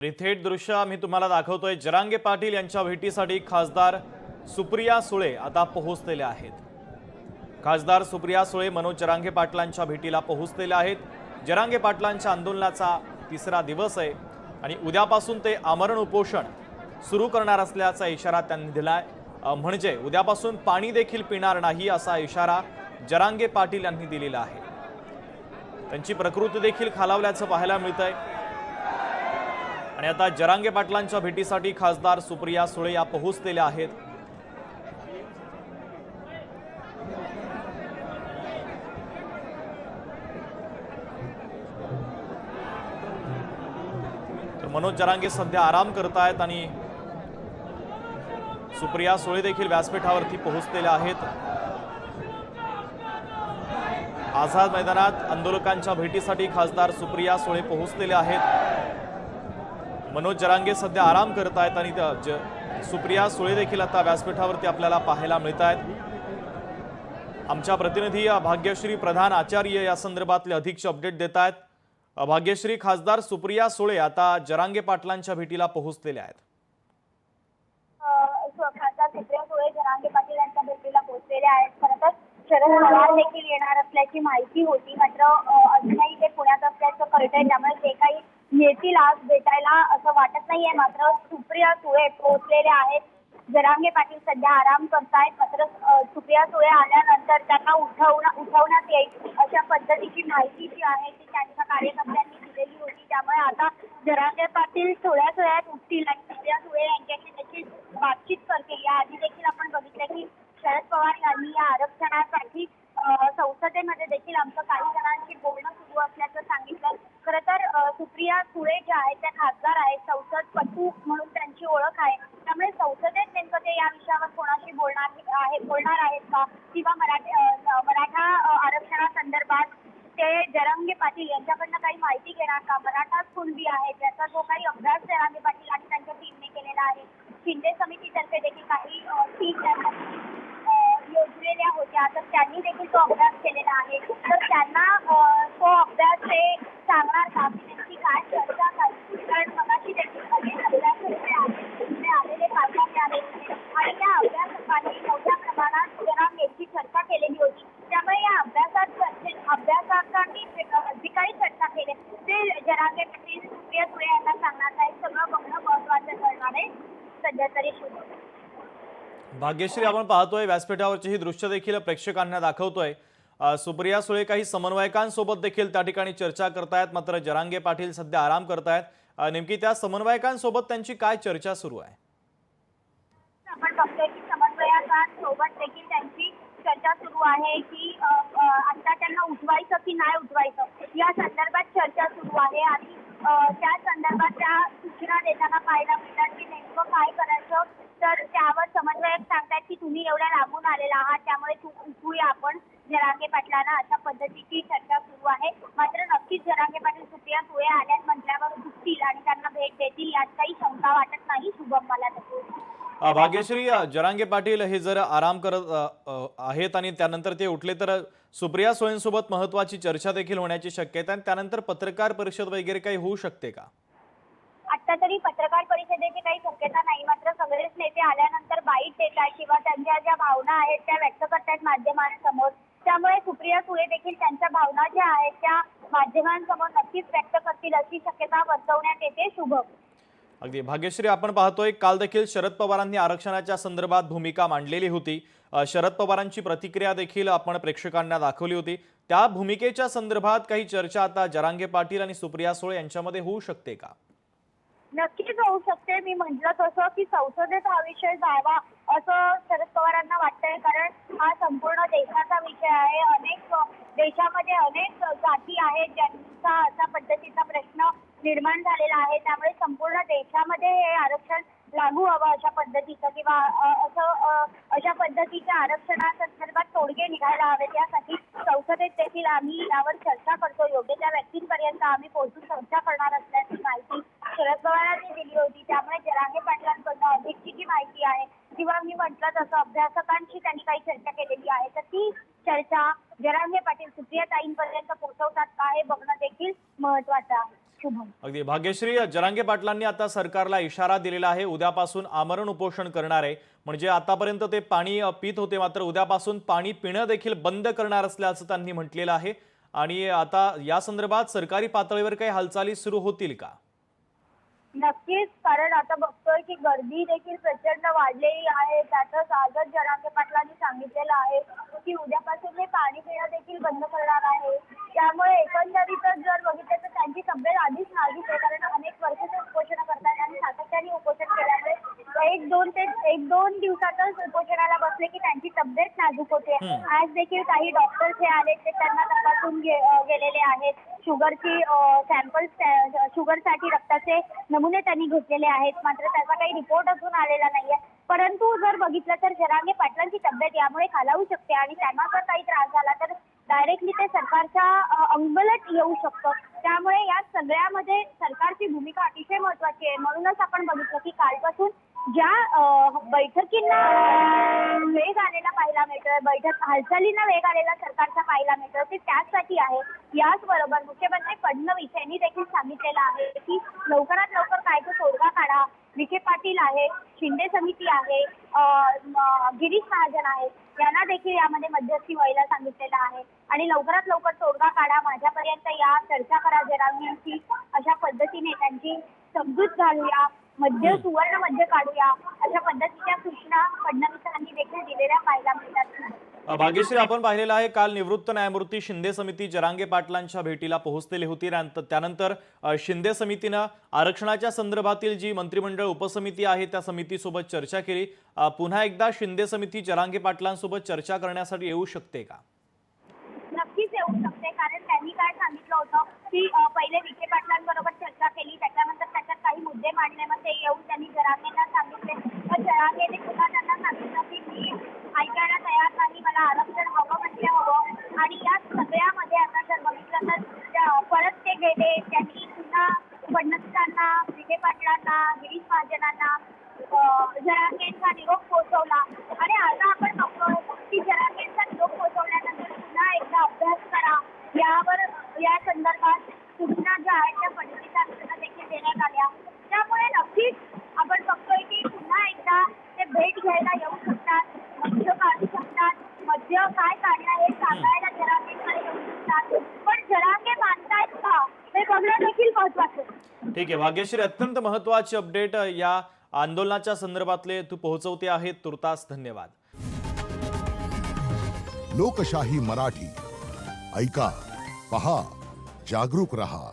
थेट दृश्य मी तुम्हाला दाखवतोय। जरांगे पाटील यांच्या भेटीसाठी खासदार सुप्रिया सुळे आता पोहोचलेले आहेत। खासदार सुप्रिया सुळे मनोज जरांगे पाटलांच्या भेटीला पोहोचलेले आहेत। जरांगे पाटलांच्या आंदोलनाचा तिसरा दिवस आहे आणि उद्यापासून ते आमरण उपोषण सुरू करणार असल्याचा इशारा त्यांनी दिलाय। म्हणजे उद्यापासून पाणी देखील पिणार नाही असा इशारा जरांगे पाटील यांनी दिलेला आहे। त्यांची प्रकृती देखील खालावल्याचं पाहायला मिळतंय आणि आता जरांगे पाटलांच्या भेटीसाठी खासदार सुप्रिया सुळे या पोहोचलेल्या आहेत। तर मनोज जरांगे सध्या आराम करतायत आणि सुप्रिया सुळे देखील व्यासपीठावरती पोहोचलेल्या आहेत। आझाद मैदानात आंदोलकांच्या भेटीसाठी खासदार सुप्रिया सुळे पोहोचलेले आहेत। मनोज जरांगे सध्या आराम करत आहेत आणि सुप्रिया सुळे देखील आता व्यासपीठावरती आपल्याला पाहायला मिळत आहेत। आमच्या प्रतिनिधी भाग्यश्री प्रधान आचार्य या संदर्भातले अधिकचे अपडेट देत आहेत। भाग्यश्री, खासदार सुप्रिया सुळे आता जरांगे पाटलांच्या भेटीला पोहोचलेल्या आहेत। खासदार सुप्रिया सुळे जरांगे पाटील यांच्या भेटीला पोहोचलेले आहेत। खरं तर शरद पवार देखील येणार असल्याची माहिती होती, मात्र अजूनही ते पुण्यात असल्याचं कळतंय, त्यामुळे ते काही येतील आज भेटायला असं वाटत नाहीये। मात्र सुप्रिया सुळे पोहोचलेले आहेत। जरांगे पाटील सध्या आराम करतायत, मात्र सुप्रिया सुळे आल्यानंतर त्यांना उठवण्यात येईल अशा पद्धतीची माहिती जी आहे ती त्यांच्या कार्यकर्त्यांनी दिलेली होती। त्यामुळे आता जरांगे पाटील थोड्याच वेळात उठतील आणि सुप्रिया सुळे यांच्याशी देखील बातचीत करतील। याआधी देखील आपण बघितलं की शरद पवार यांनी या आरक्षणासाठी संसदेमध्ये देखील आमचं काही जणांशी बोलणं सुरू असल्याचं सांगितलं। खरं तर सुप्रिया सुळे ज्या आहेत त्या खासदार आहेत, संसदपटू म्हणून त्यांची ओळख आहे, त्यामुळे संसदेत नेमकं ते या विषयावर कोणाशी बोलणार आहेत का, किंवा मराठा आरक्षणासंदर्भात ते जरांगे पाटील यांच्याकडनं काही माहिती घेणार का, मराठा कुणबी आहे त्याचा जो काही अभ्यास जरांगे पाटील आणि त्यांच्या टीमने केलेला आहे, शिंदे समितीतर्फे देखील काही टीम योजलेल्या होत्या, तर त्यांनी देखील तो अभ्यास केलेला आहे। तर त्यांना तो अभ्यास ते सांगणार का, की त्यांची काय चर्चा झाली, कारण मगाशी देखील अनेक अभ्यास आलेले खासदार आहेत आणि त्या अभ्यासासाठी मोठ्या प्रमाणात जरांगेंची चर्चा केलेली होती। त्यामुळे या अभ्यासासाठी जी काही चर्चा केली ते जरांगे पाटील सुप्रिया सुळे यांना सांगणार आहे। सगळं बघणं महत्त्वाचं ठरणार आहे सध्या तरी सुरू। भाग्यश्री, आपण पाहतोय व्यासपीठावरची ही दृश्य देखील प्रेक्षकांना दाखवतोय। सुप्रिया सुळे काही समन्वयकांसोबत देखील त्या ठिकाणी चर्चा करतायत, मात्र जरांगे पाटील सध्या आराम करतायत। नेमकी त्या समन्वयकांसोबत त्यांची काय चर्चा सुरू आहे? आपण बघतोय की समन्वयकांसोबत देखील त्यांची चर्चा सुरू आहे की आता त्यांना उठवायचं की नाही उठवायचं या संदर्भात चर्चा सुरू आहे आणि त्या संदर्भात त्या सूचना देताना पाहायला मिळतात की नेमकं काय करायचं। तर त्यावर समन्वयक सांगतात की तुम्ही एवढ्या लांबून आलेला आहात, त्यामुळे उठूया आपण जरांगे पाटलांना, अशा पद्धतीची चर्चा सुरू आहे। मात्र नक्कीच जरांगे पाटील सुप्रिया सुळे आल्यात म्हटल्यावर उठतील आणि त्यांना भेट देतील यात काही शंका वाटत नाही शुभम मला तरी। भाग्यश्री, जरांगे पाटील हे जर आराम करत आहेत आणि त्यानंतर ते उठले तर सुप्रिया सुळेंसोबत महत्त्वाची चर्चा देखील होण्याची शक्यता आहे, त्यानंतर पत्रकार परिषद वगैरे काही होऊ शकते का? आता तरी पत्रकार परिषदेची काही शक्यता नाही, मात्र सगळेच नेते आल्यानंतर बाईट देत आहेत किंवा त्यांच्या ज्या भावना आहेत त्या व्यक्त करतायत माध्यमांसमोर, त्यामुळे सुप्रिया सुळे देखील त्यांच्या भावना ज्या आहेत त्या माध्यमांसमोर नक्कीच व्यक्त करतील अशी शक्यता वर्तवण्यात येते शुभम। अगदी भाग्यश्री, आपण पाहतोय काल देखील शरद पवारांनी आरक्षणाच्या संदर्भात भूमिका मांडलेली होती। शरद पवारांची प्रतिक्रिया देखील आपण प्रेक्षकांना दाखवली होती। त्या भूमिकेच्या संदर्भात काही चर्चा आता जरांगे पाटील आणि सुप्रिया सुळे यांच्यामध्ये होऊ शकते का? नक्कीच होऊ शकते। मी म्हटलं तसं की संसदेत हा विषय जावा असं शरद पवारांना वाटतंय, कारण हा संपूर्ण देशाचा विषय आहे। अनेक देशामध्ये अनेक जाती आहेत ज्यांचा अशा पद्धतीचा प्रश्न निर्माण झालेला आहे, त्यामुळे संपूर्ण देशामध्ये हे आरक्षण लागू हवं अशा पद्धतीचं किंवा अशा पद्धतीच्या आरक्षणासंदर्भात तोडगे निघायला हवेत। यासाठी संसदेत देखील आम्ही यावर चर्चा करतो, योग्य त्या व्यक्तींपर्यंत आम्ही पोहोचून चर्चा करणार असल्याची माहिती शरद पवारांनी दिली होती। त्यामुळे जरांगे पाटलांकडून अधिकची जी माहिती आहे किंवा मी म्हटलं तसं अभ्यासकांशी त्यांनी काही चर्चा केलेली आहे, तर ती चर्चा जरांगे पाटील सुप्रियाताईंपर्यंत पोहोचवतात का हे बघणं देखील महत्त्वाचं आहे। शुभम. अगदी भाग्यश्री, जरांगे पाटलांनी आता सरकारला इशारा दिलेला आहे, उद्यापासून आमरण उपोषण करणार आहे. म्हणजे आतापर्यंत ते पाणी पित होते, मात्र उद्यापासून पाणी पिणं देखील बंद करणार असल्याचं त्यांनी म्हटलेलं आहे. आणि आता या संदर्भात सरकारी पातळीवर काही हालचाली सुरू होतील का? नक्कीच, कारण आता बघतोय की गर्दी देखील प्रचंड वाढलेली आहे. त्यातच आजच जरांगे पाटलांनी सांगितलेलं आहे की उद्यापासून ते पाणी पिणं देखील बंद करणार आहे. त्यामुळे एकंदरीतच जर बघितलं तर त्यांची तब्येत आधीच नाजूक आहे, कारण अनेक वर्षाचे उपोषण करतात आणि सातत्याने उपोषण केल्यामुळे एक दोन दिवसातच उपोषणाला बसले की त्यांची तब्येत नाजूक होते. आज देखील काही डॉक्टर्स हे आले, ते त्यांना तपासून गेलेले आहेत. शुगरची शुगरसाठी रक्ताचे नमुने त्यांनी घेतलेले आहेत, मात्र त्याचा काही रिपोर्ट अजून आलेला नाहीये. परंतु जर बघितलं तर जरांगे पाटलांची तब्येत यामुळे खालावू शकते आणि त्यांना जर काही त्रास झाला तर डायरेक्टली ते सरकारच्या अंगलट येऊ शकतं. त्यामुळे या सगळ्यामध्ये सरकारची भूमिका अतिशय महत्वाची आहे. म्हणूनच आपण बघितलं की कालपासून ज्या बैठकींना वेग आलेला पाहायला मिळतोय, हालचालींना वेग आलेला सरकारचा पाहायला मिळतोय, ते त्याचसाठी आहे. याचबरोबर मुख्यमंत्री फडणवीस यांनी देखील सांगितलेलं आहे की लवकरात लवकर काय तो तोडगा काढा. विखे पाटील आहे, शिंदे समिती आहे, गिरीश महाजन आहे, यांना देखील यामध्ये मध्यस्थी व्हायला सांगितलेलं आहे आणि लवकरात लवकर तोडगा काढा, माझ्यापर्यंत या, चर्चा करा जरांगेंशी, अशा पद्धतीने त्यांची समजूत घालूया, सुवर्ण मध्य काढूया, अशा पद्धतीच्या सूचना फडणवीसांनी देखील दिलेल्या पाहायला मिळतात. भाग्यश्री, आपण पाहिलेलं आहे काल निवृत्त न्यायमूर्ती शिंदे समिती जरांगे पाटलांच्या भेटीला पोहोचलेली होती. त्यानंतर शिंदे समितीनं आरक्षणाच्या संदर्भातील जी मंत्रिमंडळ उपसमिती आहे त्या समितीसोबत चर्चा केली. पुन्हा एकदा शिंदे समिती जरांगे पाटलांसोबत चर्चा करण्यासाठी येऊ शकते का? नक्कीच येऊ शकते, कारण त्यांनी काय सांगितलं होतं की पहिले विखे पाटलांबरोबर चर्चा केली, त्याच्यानंतर त्याच्यात काही मुद्दे मांडले, मग ते येऊन त्यांनी जरांगेंना सांगितले. मग जरांगेने पुन्हा त्यांना सांगितलं की मी ऐकायला तयार नाही, मला आरक्षण हवं म्हणजे हवं. आणि या सगळ्यामध्ये आता जर बघितलं तर परत ते गेले, त्यांनी पुन्हा फडणवीसांना, विखे पाटलांना, गिरीश महाजनांना जरांगेंचा निरोप पोहोचवला. आणि आता आपण बघतो की जरांगेंचा निरोप पोहोचवल्यानंतर पुन्हा एकदा अभ्यास करा, या संदर्भात सूचना ज्या आहेत त्या फडणवीसांना देखील देण्यात आल्या. त्यामुळे नक्कीच आपण बघतोय की पुन्हा एकदा ते भेट घ्यायला येऊ शकतात, मध्य काढू शकतात, मध्य काय काढणं हे सांगायला जरांगेंकडे येऊ शकतात. पण जरांगे मानतायत का हे बघणं देखील महत्वाचं. ठीक आहे भाग्यश्री, अत्यंत महत्वाची अपडेट या आंदोलनाच्या संदर्भातले तू पोहोचवते आहे, तुर्तास धन्यवाद. लोकशाही मराठी ऐका, पहा, जागरूक रहा.